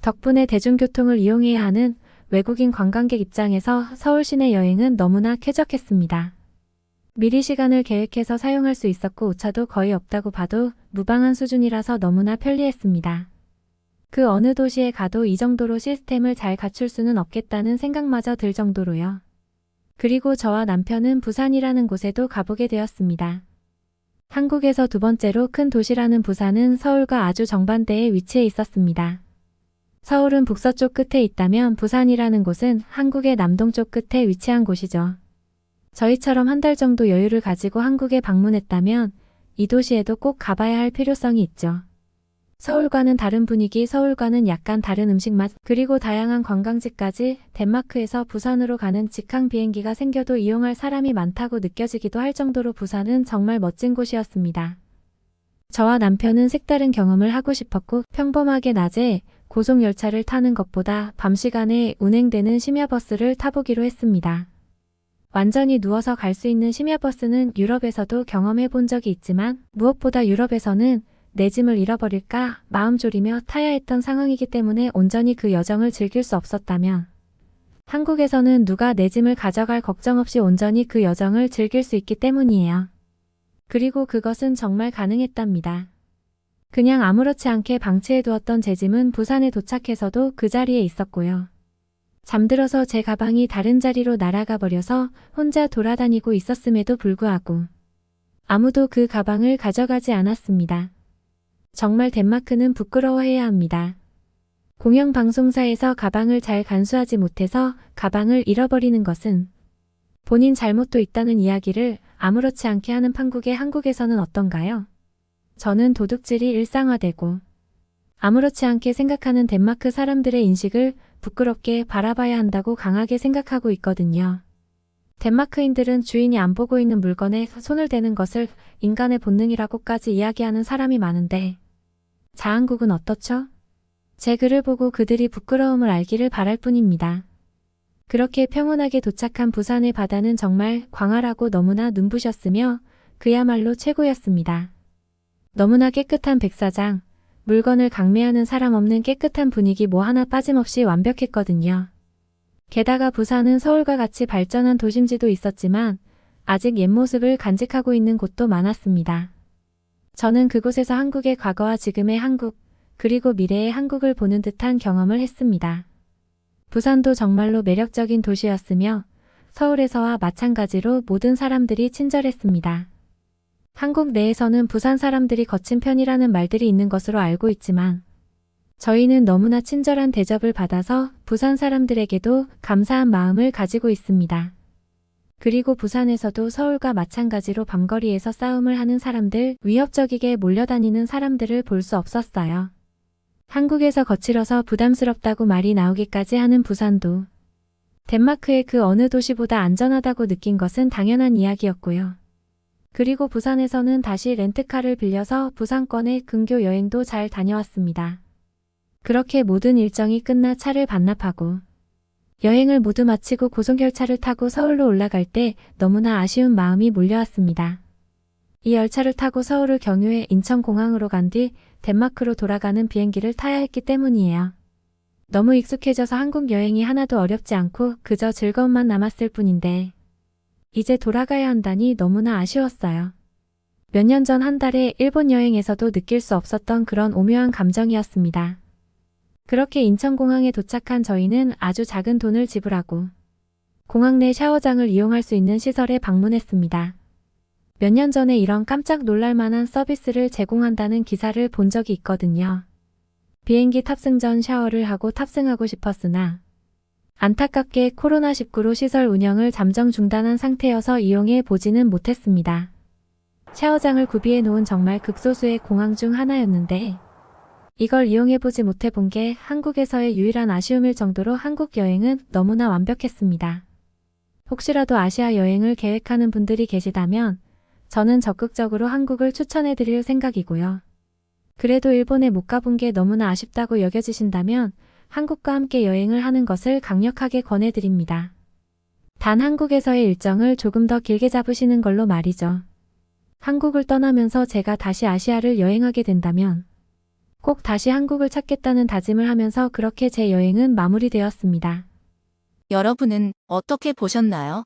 덕분에 대중교통을 이용해야 하는 외국인 관광객 입장에서 서울 시내 여행은 너무나 쾌적했습니다. 미리 시간을 계획해서 사용할 수 있었고 오차도 거의 없다고 봐도 무방한 수준이라서 너무나 편리했습니다. 그 어느 도시에 가도 이 정도로 시스템을 잘 갖출 수는 없겠다는 생각마저 들 정도로요. 그리고 저와 남편은 부산이라는 곳에도 가보게 되었습니다. 한국에서 두 번째로 큰 도시라는 부산은 서울과 아주 정반대에 위치해 있었습니다. 서울은 북서쪽 끝에 있다면 부산이라는 곳은 한국의 남동쪽 끝에 위치한 곳이죠. 저희처럼 한 달 정도 여유를 가지고 한국에 방문했다면 이 도시에도 꼭 가봐야 할 필요성이 있죠. 서울과는 다른 분위기, 서울과는 약간 다른 음식 맛, 그리고 다양한 관광지까지 덴마크에서 부산으로 가는 직항 비행기가 생겨도 이용할 사람이 많다고 느껴지기도 할 정도로 부산은 정말 멋진 곳이었습니다. 저와 남편은 색다른 경험을 하고 싶었고 평범하게 낮에 고속열차를 타는 것보다 밤 시간에 운행되는 심야버스를 타보기로 했습니다. 완전히 누워서 갈 수 있는 심야버스는 유럽에서도 경험해 본 적이 있지만 무엇보다 유럽에서는 내 짐을 잃어버릴까 마음 졸이며 타야 했던 상황이기 때문에 온전히 그 여정을 즐길 수 없었다면 한국에서는 누가 내 짐을 가져갈 걱정 없이 온전히 그 여정을 즐길 수 있기 때문이에요. 그리고 그것은 정말 가능했답니다. 그냥 아무렇지 않게 방치해두었던 제 짐은 부산에 도착해서도 그 자리에 있었고요. 잠들어서 제 가방이 다른 자리로 날아가 버려서 혼자 돌아다니고 있었음에도 불구하고 아무도 그 가방을 가져가지 않았습니다. 정말 덴마크는 부끄러워해야 합니다. 공영방송사에서 가방을 잘 간수하지 못해서 가방을 잃어버리는 것은 본인 잘못도 있다는 이야기를 아무렇지 않게 하는 판국의 한국에서는 어떤가요? 저는 도둑질이 일상화되고 아무렇지 않게 생각하는 덴마크 사람들의 인식을 부끄럽게 바라봐야 한다고 강하게 생각하고 있거든요. 덴마크인들은 주인이 안 보고 있는 물건에 손을 대는 것을 인간의 본능이라고까지 이야기하는 사람이 많은데 자, 한국은 어떻죠? 제 글을 보고 그들이 부끄러움을 알기를 바랄 뿐입니다. 그렇게 평온하게 도착한 부산의 바다는 정말 광활하고 너무나 눈부셨으며 그야말로 최고였습니다. 너무나 깨끗한 백사장, 물건을 강매하는 사람 없는 깨끗한 분위기 뭐 하나 빠짐없이 완벽했거든요. 게다가 부산은 서울과 같이 발전한 도심지도 있었지만 아직 옛 모습을 간직하고 있는 곳도 많았습니다. 저는 그곳에서 한국의 과거와 지금의 한국, 그리고 미래의 한국을 보는 듯한 경험을 했습니다. 부산도 정말로 매력적인 도시였으며 서울에서와 마찬가지로 모든 사람들이 친절했습니다. 한국 내에서는 부산 사람들이 거친 편이라는 말들이 있는 것으로 알고 있지만 저희는 너무나 친절한 대접을 받아서 부산 사람들에게도 감사한 마음을 가지고 있습니다. 그리고 부산에서도 서울과 마찬가지로 밤거리에서 싸움을 하는 사람들, 위협적이게 몰려다니는 사람들을 볼 수 없었어요. 한국에서 거칠어서 부담스럽다고 말이 나오기까지 하는 부산도 덴마크의 그 어느 도시보다 안전하다고 느낀 것은 당연한 이야기였고요. 그리고 부산에서는 다시 렌트카를 빌려서 부산권의 근교 여행도 잘 다녀왔습니다. 그렇게 모든 일정이 끝나 차를 반납하고 여행을 모두 마치고 고속열차를 타고 서울로 올라갈 때 너무나 아쉬운 마음이 몰려왔습니다. 이 열차를 타고 서울을 경유해 인천공항으로 간 뒤 덴마크로 돌아가는 비행기를 타야 했기 때문이에요. 너무 익숙해져서 한국 여행이 하나도 어렵지 않고 그저 즐거움만 남았을 뿐인데 이제 돌아가야 한다니 너무나 아쉬웠어요. 몇 년 전 한 달에 일본 여행에서도 느낄 수 없었던 그런 오묘한 감정이었습니다. 그렇게 인천공항에 도착한 저희는 아주 작은 돈을 지불하고 공항 내 샤워장을 이용할 수 있는 시설에 방문했습니다. 몇 년 전에 이런 깜짝 놀랄 만한 서비스를 제공한다는 기사를 본 적이 있거든요. 비행기 탑승 전 샤워를 하고 탑승하고 싶었으나 안타깝게 코로나19로 시설 운영을 잠정 중단한 상태여서 이용해 보지는 못했습니다. 샤워장을 구비해 놓은 정말 극소수의 공항 중 하나였는데 이걸 이용해보지 못해본 게 한국에서의 유일한 아쉬움일 정도로 한국 여행은 너무나 완벽했습니다. 혹시라도 아시아 여행을 계획하는 분들이 계시다면 저는 적극적으로 한국을 추천해드릴 생각이고요. 그래도 일본에 못 가본 게 너무나 아쉽다고 여겨지신다면 한국과 함께 여행을 하는 것을 강력하게 권해드립니다. 단 한국에서의 일정을 조금 더 길게 잡으시는 걸로 말이죠. 한국을 떠나면서 제가 다시 아시아를 여행하게 된다면 꼭 다시 한국을 찾겠다는 다짐을 하면서 그렇게 제 여행은 마무리되었습니다. 여러분은 어떻게 보셨나요?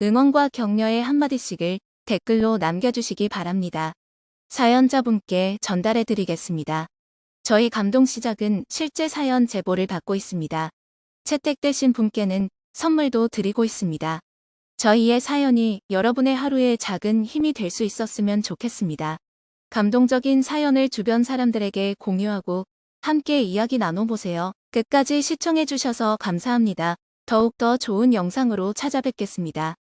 응원과 격려의 한마디씩을 댓글로 남겨주시기 바랍니다. 사연자분께 전달해 드리겠습니다. 저희 감동시작은 실제 사연 제보를 받고 있습니다. 채택되신 분께는 선물도 드리고 있습니다. 저희의 사연이 여러분의 하루에 작은 힘이 될 수 있었으면 좋겠습니다. 감동적인 사연을 주변 사람들에게 공유하고 함께 이야기 나눠보세요. 끝까지 시청해주셔서 감사합니다. 더욱더 좋은 영상으로 찾아뵙겠습니다.